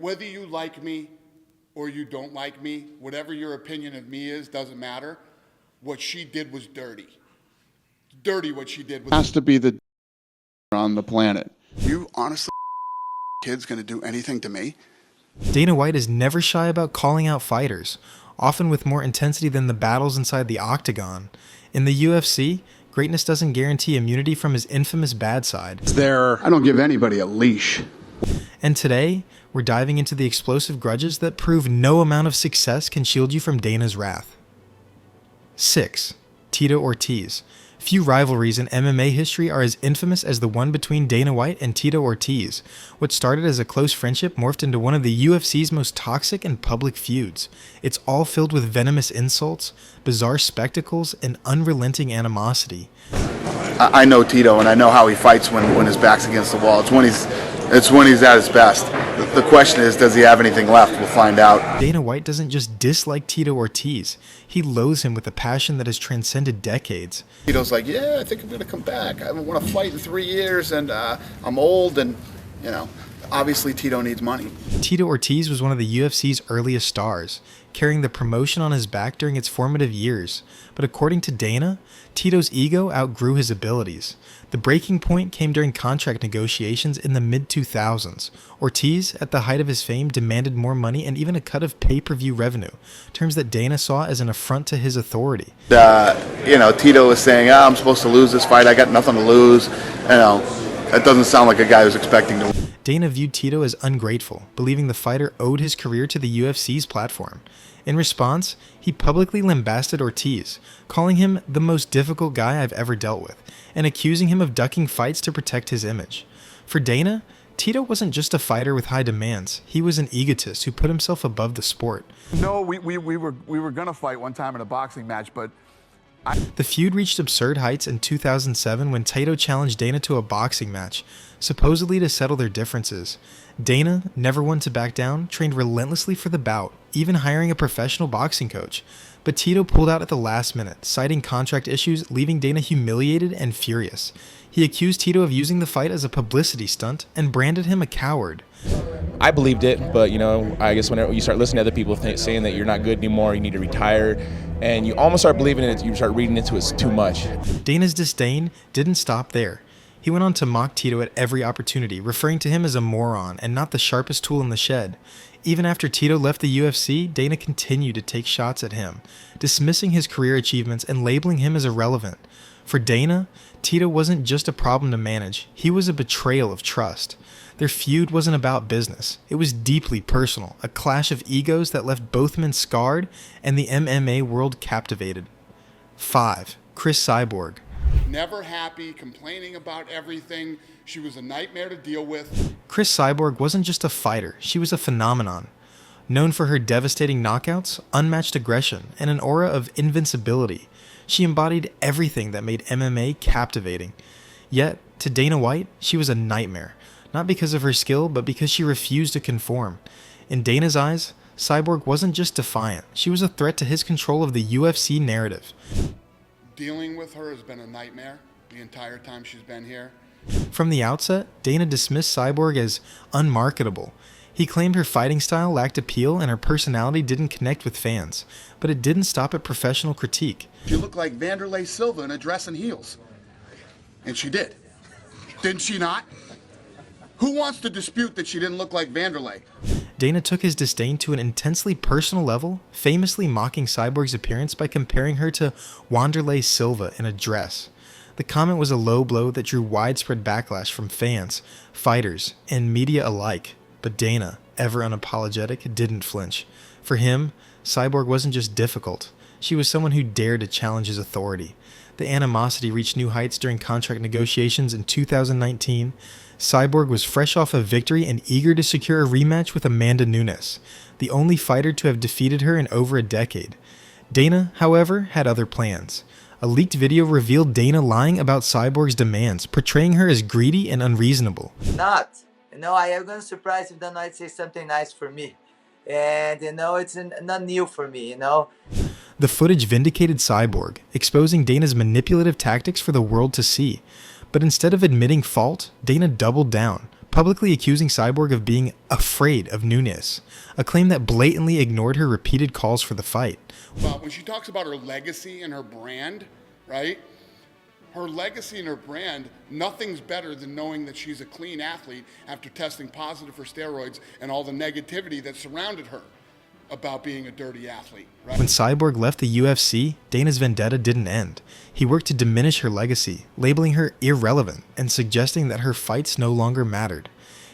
whether you like me or you don't like me, whatever your opinion of me is, doesn't matter. What she did was dirty. Dirty what she did. Has to be the on the planet. You honestly, kid's gonna do anything to me? Dana White is never shy about calling out fighters, often with more intensity than the battles inside the octagon. In the UFC, greatness doesn't guarantee immunity from his infamous bad side. I don't give anybody a leash. And today, we're diving into the explosive grudges that prove no amount of success can shield you from Dana's wrath. 6. Tito Ortiz. Few rivalries in MMA history are as infamous as the one between Dana White and Tito Ortiz. What started as a close friendship morphed into one of the UFC's most toxic and public feuds. It's all filled with venomous insults, bizarre spectacles, and unrelenting animosity. I know Tito, and I know how he fights when his back's against the wall. It's when he's at his best. The question is, does he have anything left? We'll find out. Dana White doesn't just dislike Tito Ortiz. He loathes him with a passion that has transcended decades. Tito's like, yeah, I think I'm going to come back. I haven't won a fight in 3 years, and I'm old, and, obviously Tito needs money. Tito Ortiz was one of the UFC's earliest stars, carrying the promotion on his back during its formative years. But according to Dana, Tito's ego outgrew his abilities. The breaking point came during contract negotiations in the mid-2000s. Ortiz, at the height of his fame, demanded more money and even a cut of pay-per-view revenue, terms that Dana saw as an affront to his authority. Tito was saying, I'm supposed to lose this fight. I got nothing to lose. That doesn't sound like a guy who's expecting to win. Dana viewed Tito as ungrateful, believing the fighter owed his career to the UFC's platform. In response, he publicly lambasted Ortiz, calling him the most difficult guy I've ever dealt with, and accusing him of ducking fights to protect his image. For Dana, Tito wasn't just a fighter with high demands. He was an egotist who put himself above the sport. No, we were gonna fight one time in a boxing match, but The feud reached absurd heights in 2007 when Tito challenged Dana to a boxing match, supposedly to settle their differences. Dana, never one to back down, trained relentlessly for the bout, even hiring a professional boxing coach. But Tito pulled out at the last minute, citing contract issues, leaving Dana humiliated and furious. He accused Tito of using the fight as a publicity stunt and branded him a coward. I believed it, but I guess whenever you start listening to other people saying that you're not good anymore, you need to retire, and you almost start believing it, you start reading into it too much. Dana's disdain didn't stop there. He went on to mock Tito at every opportunity, referring to him as a moron and not the sharpest tool in the shed. Even after Tito left the UFC, Dana continued to take shots at him, dismissing his career achievements and labeling him as irrelevant. For Dana, Tito wasn't just a problem to manage, he was a betrayal of trust. Their feud wasn't about business, it was deeply personal, a clash of egos that left both men scarred and the MMA world captivated. 5. Chris Cyborg. Never happy, complaining about everything. She was a nightmare to deal with. Chris Cyborg wasn't just a fighter, she was a phenomenon. Known for her devastating knockouts, unmatched aggression, and an aura of invincibility, she embodied everything that made MMA captivating. Yet, to Dana White, she was a nightmare, not because of her skill, but because she refused to conform. In Dana's eyes, Cyborg wasn't just defiant, she was a threat to his control of the UFC narrative. Dealing with her has been a nightmare the entire time she's been here. From the outset, Dana dismissed Cyborg as unmarketable. He claimed her fighting style lacked appeal and her personality didn't connect with fans, but it didn't stop at professional critique. She looked like Vanderlei Silva in a dress and heels. And she did. Didn't she not? Who wants to dispute that she didn't look like Vanderlei? Dana took his disdain to an intensely personal level, famously mocking Cyborg's appearance by comparing her to Wanderlei Silva in a dress. The comment was a low blow that drew widespread backlash from fans, fighters, and media alike. But Dana, ever unapologetic, didn't flinch. For him, Cyborg wasn't just difficult. She was someone who dared to challenge his authority. The animosity reached new heights during contract negotiations in 2019. Cyborg was fresh off a victory and eager to secure a rematch with Amanda Nunes, the only fighter to have defeated her in over a decade. Dana, however, had other plans. A leaked video revealed Dana lying about Cyborg's demands, portraying her as greedy and unreasonable. Not. I am going to surprise if Dana White says something nice for me. And, it's not new for me, The footage vindicated Cyborg, exposing Dana's manipulative tactics for the world to see. But instead of admitting fault, Dana doubled down, publicly accusing Cyborg of being afraid of Nunes, a claim that blatantly ignored her repeated calls for the fight. But when she talks about her legacy and her brand, right? Her legacy and her brand, nothing's better than knowing that she's a clean athlete after testing positive for steroids and all the negativity that surrounded her about being a dirty athlete, right? When Cyborg left the UFC, Dana's vendetta didn't end. He worked to diminish her legacy, labeling her irrelevant and suggesting that her fights no longer mattered.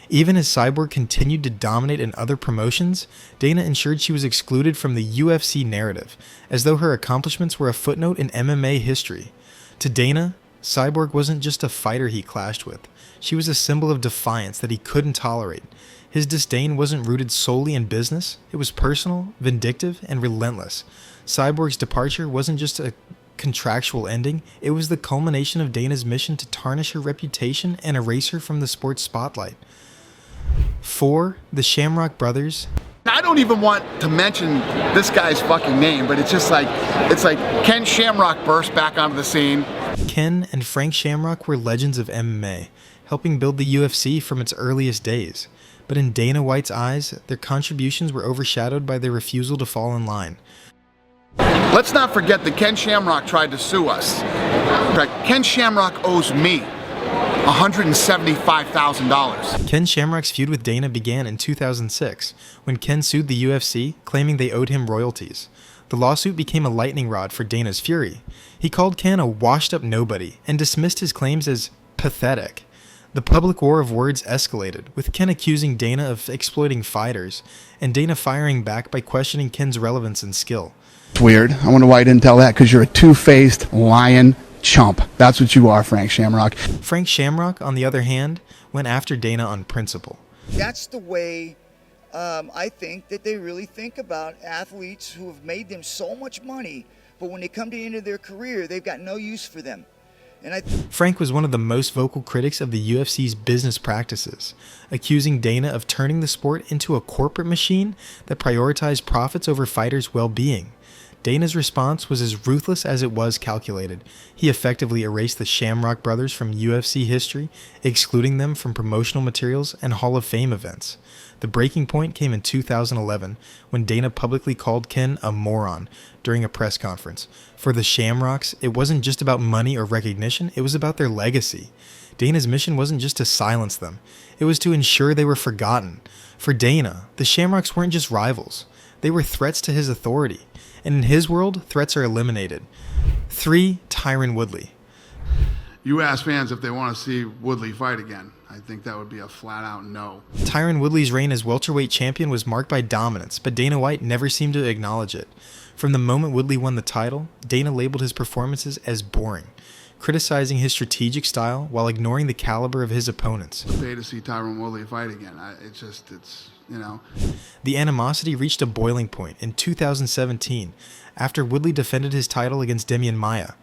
Even as Cyborg continued to dominate in other promotions, Dana ensured she was excluded from the UFC narrative, as though her accomplishments were a footnote in MMA history. To Dana, Cyborg wasn't just a fighter he clashed with. She was a symbol of defiance that he couldn't tolerate. His disdain wasn't rooted solely in business. It was personal, vindictive, and relentless. Cyborg's departure wasn't just a contractual ending. It was the culmination of Dana's mission to tarnish her reputation and erase her from the sports spotlight. 4. The Shamrock Brothers. I don't even want to mention this guy's fucking name, but it's like Ken Shamrock burst back onto the scene. Ken and Frank Shamrock were legends of MMA, helping build the UFC from its earliest days. But in Dana White's eyes, their contributions were overshadowed by their refusal to fall in line. Let's not forget that Ken Shamrock tried to sue us. Ken Shamrock owes me $175,000. Ken Shamrock's feud with Dana began in 2006, when Ken sued the UFC, claiming they owed him royalties. The lawsuit became a lightning rod for Dana's fury. He called Ken a washed-up nobody and dismissed his claims as pathetic. The public war of words escalated, with Ken accusing Dana of exploiting fighters, and Dana firing back by questioning Ken's relevance and skill. It's weird. I wonder why you didn't tell that, because you're a two-faced lying chump. That's what you are, Frank Shamrock. Frank Shamrock, on the other hand, went after Dana on principle. That's the way I think that they really think about athletes who have made them so much money, but when they come to the end of their career, they've got no use for them. And Frank was one of the most vocal critics of the UFC's business practices, accusing Dana of turning the sport into a corporate machine that prioritized profits over fighters' well-being. Dana's response was as ruthless as it was calculated. He effectively erased the Shamrock Brothers from UFC history, excluding them from promotional materials and Hall of Fame events. The breaking point came in 2011, when Dana publicly called Ken a moron during a press conference. For the Shamrocks, it wasn't just about money or recognition, it was about their legacy. Dana's mission wasn't just to silence them, it was to ensure they were forgotten. For Dana, the Shamrocks weren't just rivals, they were threats to his authority. And in his world, threats are eliminated. 3. Tyron Woodley. You ask fans if they want to see Woodley fight again. I think that would be a flat-out no. Tyron Woodley's reign as welterweight champion was marked by dominance, but Dana White never seemed to acknowledge it. From the moment Woodley won the title, Dana labeled his performances as boring, criticizing his strategic style while ignoring the caliber of his opponents. Pay to see Tyron Woodley fight again. You know. The animosity reached a boiling point in 2017 after Woodley defended his title against Demian Maia.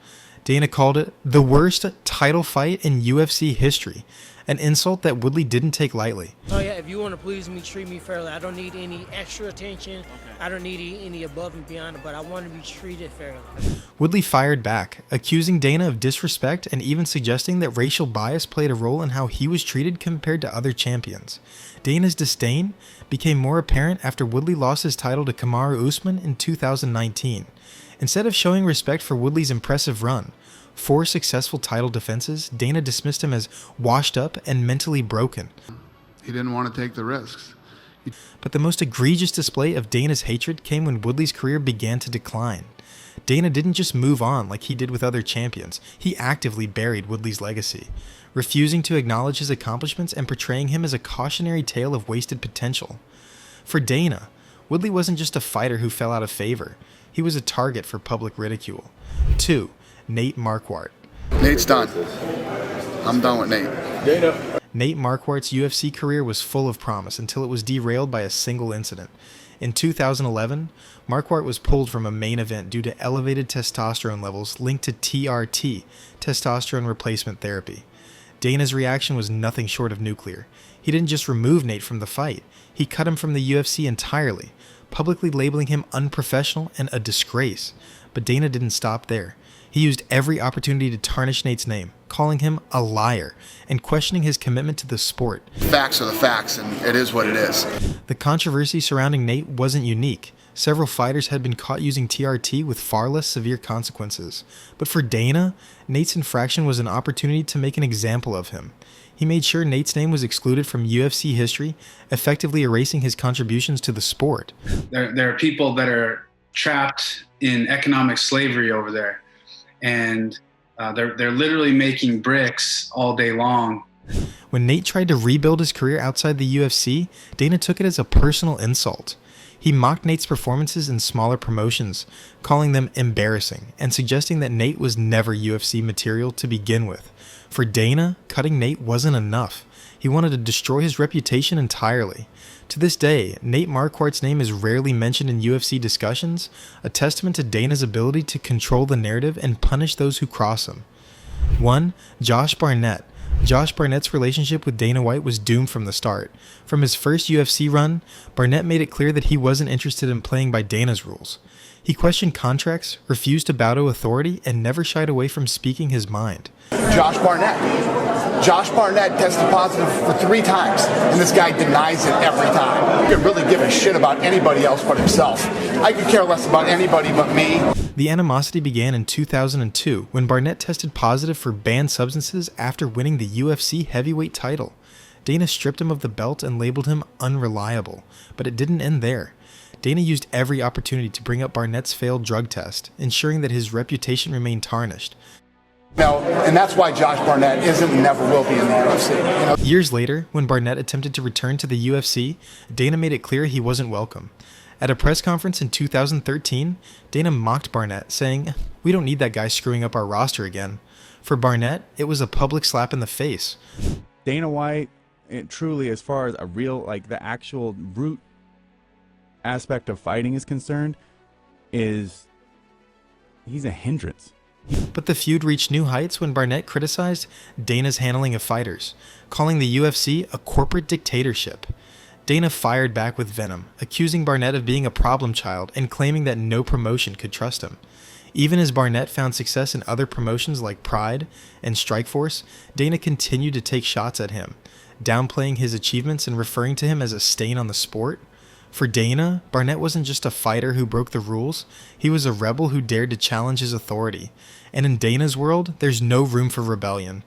Dana called it the worst title fight in UFC history, an insult that Woodley didn't take lightly. Oh yeah, if you want to please me, treat me fairly. I don't need any extra attention. Okay. I don't need any above and beyond, but I want to be treated fairly. Woodley fired back, accusing Dana of disrespect and even suggesting that racial bias played a role in how he was treated compared to other champions. Dana's disdain became more apparent after Woodley lost his title to Kamaru Usman in 2019. Instead of showing respect for Woodley's impressive run, 4 successful title defenses, Dana dismissed him as washed up and mentally broken. He didn't want to take the risks. But the most egregious display of Dana's hatred came when Woodley's career began to decline. Dana didn't just move on like he did with other champions, he actively buried Woodley's legacy, refusing to acknowledge his accomplishments and portraying him as a cautionary tale of wasted potential. For Dana, Woodley wasn't just a fighter who fell out of favor, he was a target for public ridicule. 2. Nate Marquardt. Nate's done. I'm done with Nate. Nate Marquardt's UFC career was full of promise until it was derailed by a single incident. In 2011, Marquardt was pulled from a main event due to elevated testosterone levels linked to TRT, testosterone replacement therapy. Dana's reaction was nothing short of nuclear. He didn't just remove Nate from the fight, he cut him from the UFC entirely, publicly labeling him unprofessional and a disgrace. But Dana didn't stop there. He used every opportunity to tarnish Nate's name, calling him a liar and questioning his commitment to the sport. Facts are the facts, and it is what it is. The controversy surrounding Nate wasn't unique. Several fighters had been caught using TRT with far less severe consequences. But for Dana, Nate's infraction was an opportunity to make an example of him. He made sure Nate's name was excluded from UFC history, effectively erasing his contributions to the sport. There are people that are trapped in economic slavery over there, and they're literally making bricks all day long. When Nate tried to rebuild his career outside the UFC, Dana took it as a personal insult. He mocked Nate's performances in smaller promotions, calling them embarrassing, and suggesting that Nate was never UFC material to begin with. For Dana, cutting Nate wasn't enough. He wanted to destroy his reputation entirely. To this day, Nate Marquardt's name is rarely mentioned in UFC discussions, a testament to Dana's ability to control the narrative and punish those who cross him. 1. Josh Barnett. Josh Barnett's relationship with Dana White was doomed from the start. From his first UFC run, Barnett made it clear that he wasn't interested in playing by Dana's rules. He questioned contracts, refused to bow to authority, and never shied away from speaking his mind. Josh Barnett. Josh Barnett tested positive for 3 times, and this guy denies it every time. He could really give a shit about anybody else but himself. I could care less about anybody but me. The animosity began in 2002 when Barnett tested positive for banned substances after winning the UFC heavyweight title. Dana stripped him of the belt and labeled him unreliable, but it didn't end there. Dana used every opportunity to bring up Barnett's failed drug test, ensuring that his reputation remained tarnished. No, and that's why Josh Barnett isn't and never will be in the UFC. Years later, when Barnett attempted to return to the UFC, Dana made it clear he wasn't welcome. At a press conference in 2013, Dana mocked Barnett, saying, "We don't need that guy screwing up our roster again." For Barnett, it was a public slap in the face. Dana White, truly, as far as a real, like the actual root aspect of fighting is concerned, he's a hindrance. But the feud reached new heights when Barnett criticized Dana's handling of fighters, calling the UFC a corporate dictatorship. Dana fired back with venom, accusing Barnett of being a problem child and claiming that no promotion could trust him. Even as Barnett found success in other promotions like Pride and Strikeforce, Dana continued to take shots at him, downplaying his achievements and referring to him as a stain on the sport. For Dana, Barnett wasn't just a fighter who broke the rules, he was a rebel who dared to challenge his authority. And in Dana's world, there's no room for rebellion.